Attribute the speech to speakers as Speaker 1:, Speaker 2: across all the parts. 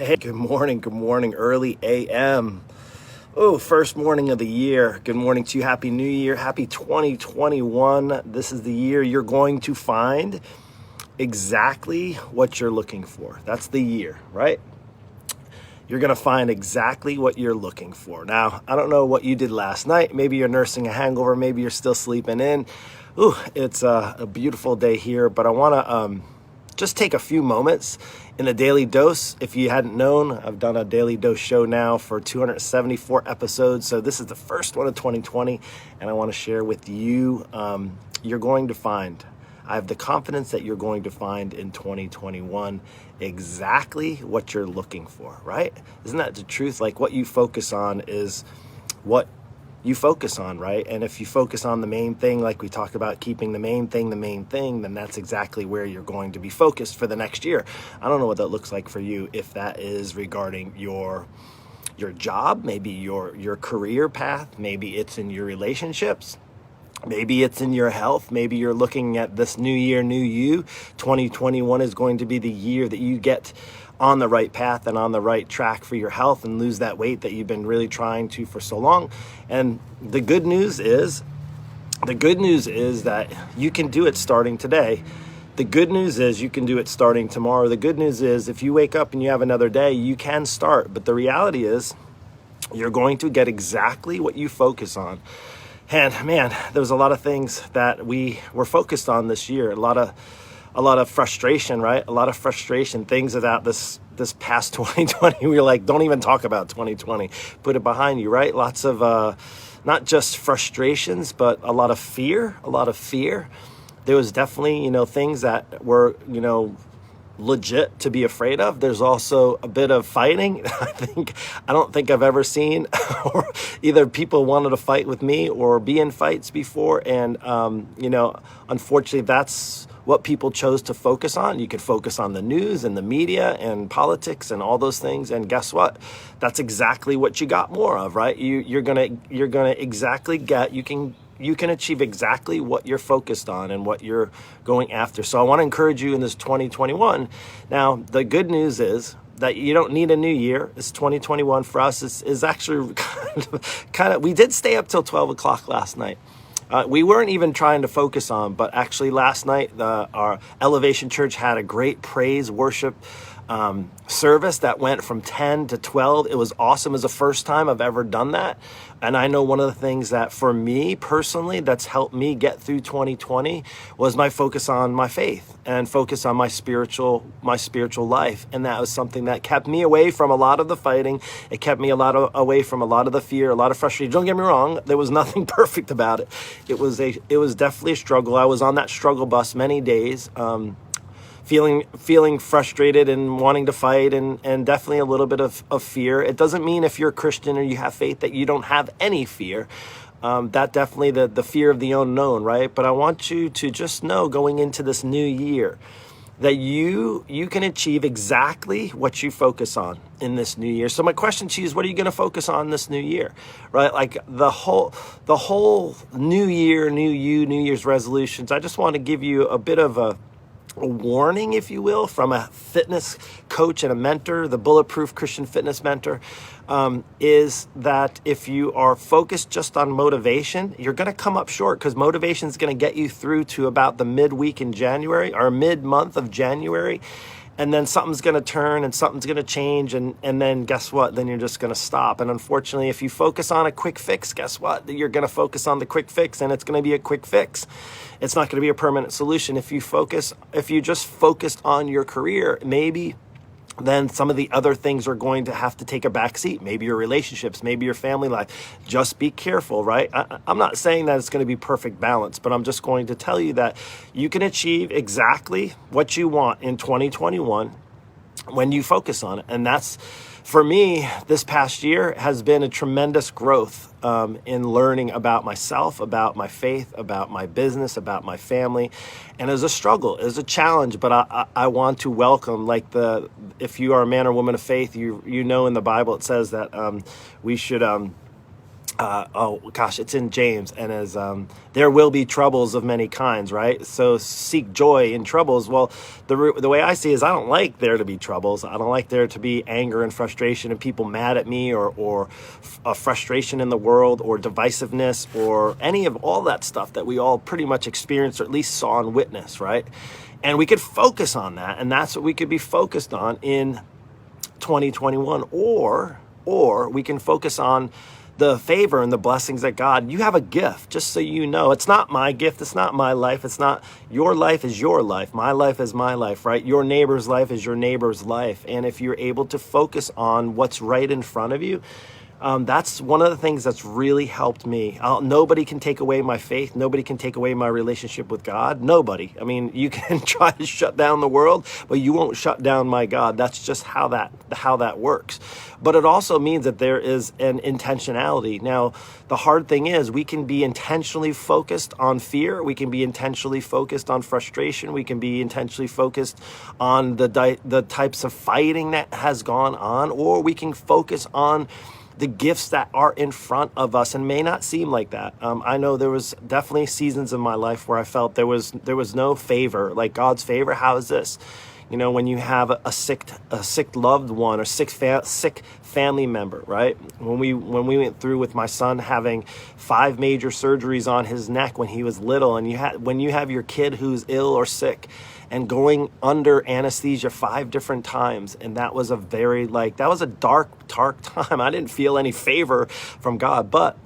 Speaker 1: Hey, good morning, early AM. Oh, first morning of the year. Good morning to you. Happy New Year. Happy 2021. This is the year you're going to find exactly what you're looking for. That's the year, right? You're going to find exactly what you're looking for. Now, I don't know what you did last night. Maybe you're nursing a hangover. Maybe you're still sleeping in. Ooh, it's a beautiful day here, but I want to just take a few moments in a daily dose. If you hadn't known, I've done a daily dose show now for 274 episodes. So this is the first one of 2020, and I want to share with you, you're going to find, I have the confidence that you're going to find in 2021 exactly what you're looking for, right? Isn't that the truth? Like, what you focus on is what you focus on, right? And if you focus on the main thing, like we talked about, keeping the main thing, then that's exactly where you're going to be focused for the next year. I don't know what that looks like for you, if that is regarding your job, maybe your career path, maybe it's in your relationships, maybe it's in your health. Maybe you're looking at this new year, new you. 2021 is going to be the year that you get on the right path and on the right track for your health and lose that weight that you've been really trying to for so long. And the good news is that you can do it starting today. The good news is you can do it starting tomorrow. The good news is if you wake up and you have another day, you can start. But the reality is you're going to get exactly what you focus on. And man, there was a lot of things that we were focused on this year. A lot of frustration, right? A lot of frustration, things about this past 2020. We were like, don't even talk about 2020. Put it behind you, right? Lots of, not just frustrations, but a lot of fear. There was definitely, things that were, legit to be afraid of. There's also a bit of fighting. I don't think I've ever seen or either people wanted to fight with me or be in fights before. And, unfortunately, that's what people chose to focus on. You could focus on the news and the media and politics and all those things. And guess what? That's exactly what you got more of, right? You're gonna exactly get, you can achieve exactly what you're focused on and what you're going after. So I want to encourage you in this 2021. Now, the good news is that you don't need a new year. It's 2021 for us. Is actually kind of, we did stay up till 12 o'clock last night. We weren't even trying to focus on, but actually last night, our Elevation Church had a great praise worship service that went from 10 to 12. It was awesome. It was the first time I've ever done that. And I know one of the things that for me personally, that's helped me get through 2020 was my focus on my faith and focus on my spiritual life. And that was something that kept me away from a lot of the fighting. It kept me away from a lot of the fear, a lot of frustration. Don't get me wrong. There was nothing perfect about it. It was definitely a struggle. I was on that struggle bus many days. Feeling frustrated and wanting to fight and definitely a little bit of fear. It doesn't mean if you're a Christian or you have faith that you don't have any fear. That definitely the fear of the unknown, right? But I want you to just know going into this new year that you can achieve exactly what you focus on in this new year. So my question to you is, what are you going to focus on this new year, right? Like the whole new year, new you, New Year's resolutions. I just want to give you a bit of a warning, if you will, from a fitness coach and a mentor, the Bulletproof Christian Fitness Mentor, is that if you are focused just on motivation, you're going to come up short, because motivation is going to get you through to about the midweek in January or mid-month of January. And then something's going to turn and something's going to change. And then guess what? Then you're just going to stop. And unfortunately, if you focus on a quick fix, guess what? You're going to focus on the quick fix, and it's going to be a quick fix. It's not going to be a permanent solution. If you just focused on your career, maybe then some of the other things are going to have to take a back seat. Maybe your relationships, maybe your family life. Just be careful, right? I'm not saying that it's going to be perfect balance, but I'm just going to tell you that you can achieve exactly what you want in 2021 when you focus on it. And that's, for me, this past year has been a tremendous growth in learning about myself, about my faith, about my business, about my family. And it was a struggle, it was a challenge, but I want to welcome, if you are a man or woman of faith, you know in the Bible it says that we should oh gosh, it's in James, and as there will be troubles of many kinds, right? So seek joy in troubles. Well, the way I see it is, I don't like there to be troubles. I don't like there to be anger and frustration and people mad at me, or frustration in the world, or divisiveness, or any of all that stuff that we all pretty much experienced, or at least saw and witnessed, right? And we could focus on that, and that's what we could be focused on in 2021, or we can focus on the favor and the blessings that God, you have a gift, just so you know. It's not my gift. It's not my life. It's not your life is your life. My life is my life, right? Your neighbor's life is your neighbor's life. And if you're able to focus on what's right in front of you, that's one of the things that's really helped me. Nobody can take away my faith. Nobody can take away my relationship with God. Nobody. I mean, you can try to shut down the world, but you won't shut down my God. That's just how that works. But it also means that there is an intentionality. Now, the hard thing is we can be intentionally focused on fear. We can be intentionally focused on frustration. We can be intentionally focused on the types of fighting that has gone on, or we can focus on the gifts that are in front of us and may not seem like that. I know there was definitely seasons in my life where I felt there was no favor, like God's favor. How is this? You know, when you have a sick loved one or sick family member, right? When we went through with my son having 5 major surgeries on his neck when he was little, and when you have your kid who's ill or sick and going under anesthesia 5 different times, and that was a dark time. I didn't feel any favor from God, but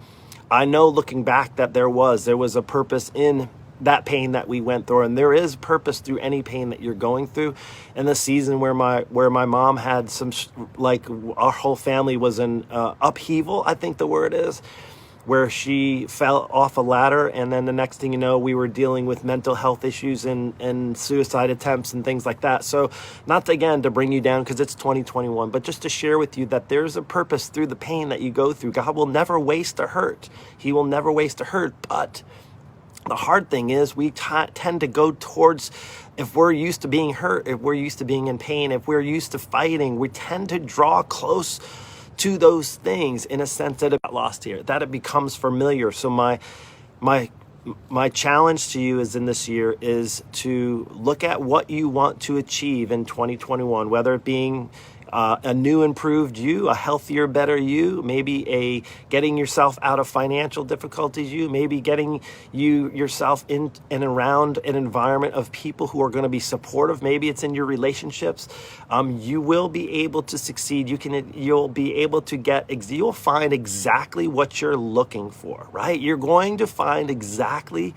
Speaker 1: I know looking back that there was a purpose in that pain that we went through, and there is purpose through any pain that you're going through. In the season where my mom had some, like, our whole family was in upheaval, I think the word is, where she fell off a ladder, and then the next thing you know, we were dealing with mental health issues and suicide attempts and things like that. So not again to bring you down, because it's 2021, but just to share with you that there's a purpose through the pain that you go through. God will never waste a hurt. He will never waste a hurt. But the hard thing is we tend to go towards, if we're used to being hurt, if we're used to being in pain, if we're used to fighting, we tend to draw close to those things in a sense that it got lost here, that it becomes familiar. So my challenge to you is in this year is to look at what you want to achieve in 2021, whether it being a new improved you, a healthier, better you, maybe getting yourself out of financial difficulties you, maybe getting yourself in and around an environment of people who are going to be supportive. Maybe it's in your relationships. You will be able to succeed. You'll be able to you'll find exactly what you're looking for, right? You're going to find exactly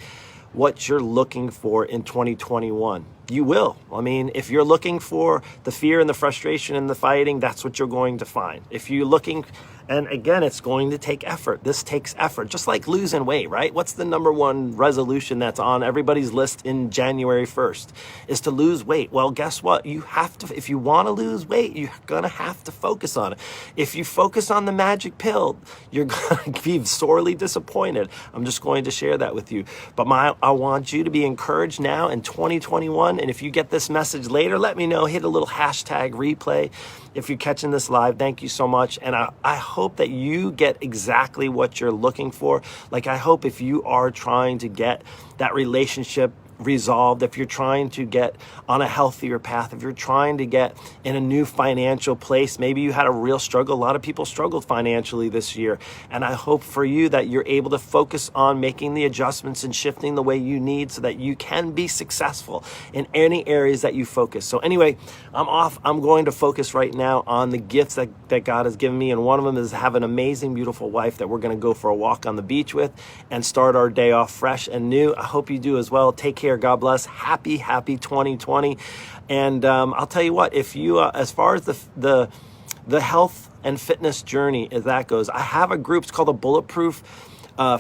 Speaker 1: what you're looking for in 2021. You will. I mean, if you're looking for the fear and the frustration and the fighting, that's what you're going to find. If you're looking, and again, it's going to take effort. This takes effort, just like losing weight, right? What's the number one resolution that's on everybody's list in January 1st? Is to lose weight. Well, guess what? You have to, if you want to lose weight, you're going to have to focus on it. If you focus on the magic pill, you're going to be sorely disappointed. I'm just going to share that with you. But I want you to be encouraged now in 2021. And if you get this message later, let me know. Hit a little hashtag replay. If you're catching this live, thank you so much. And I hope that you get exactly what you're looking for. Like, I hope if you are trying to get that relationship resolved, if you're trying to get on a healthier path, if you're trying to get in a new financial place, maybe you had a real struggle. A lot of people struggled financially this year. And I hope for you that you're able to focus on making the adjustments and shifting the way you need so that you can be successful in any areas that you focus. So anyway, I'm off. I'm going to focus right now on the gifts that God has given me. And one of them is have an amazing, beautiful wife that we're going to go for a walk on the beach with and start our day off fresh and new. I hope you do as well. Take care. God bless. Happy 2020. And I'll tell you what, if you, as far as the health and fitness journey as that goes, I have a group. It's called the Bulletproof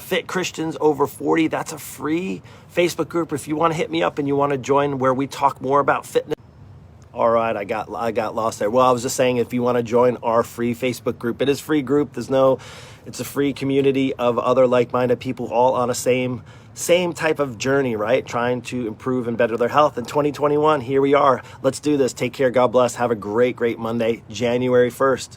Speaker 1: Fit Christians Over 40. That's a free Facebook group. If you want to hit me up and you want to join, where we talk more about fitness. All right, I got lost there. Well, I was just saying, if you want to join our free Facebook group, it is a free group. It's a free community of other like-minded people, all on a same type of journey, right? Trying to improve and better their health. In 2021, here we are. Let's do this. Take care. God bless. Have a great Monday, January 1st.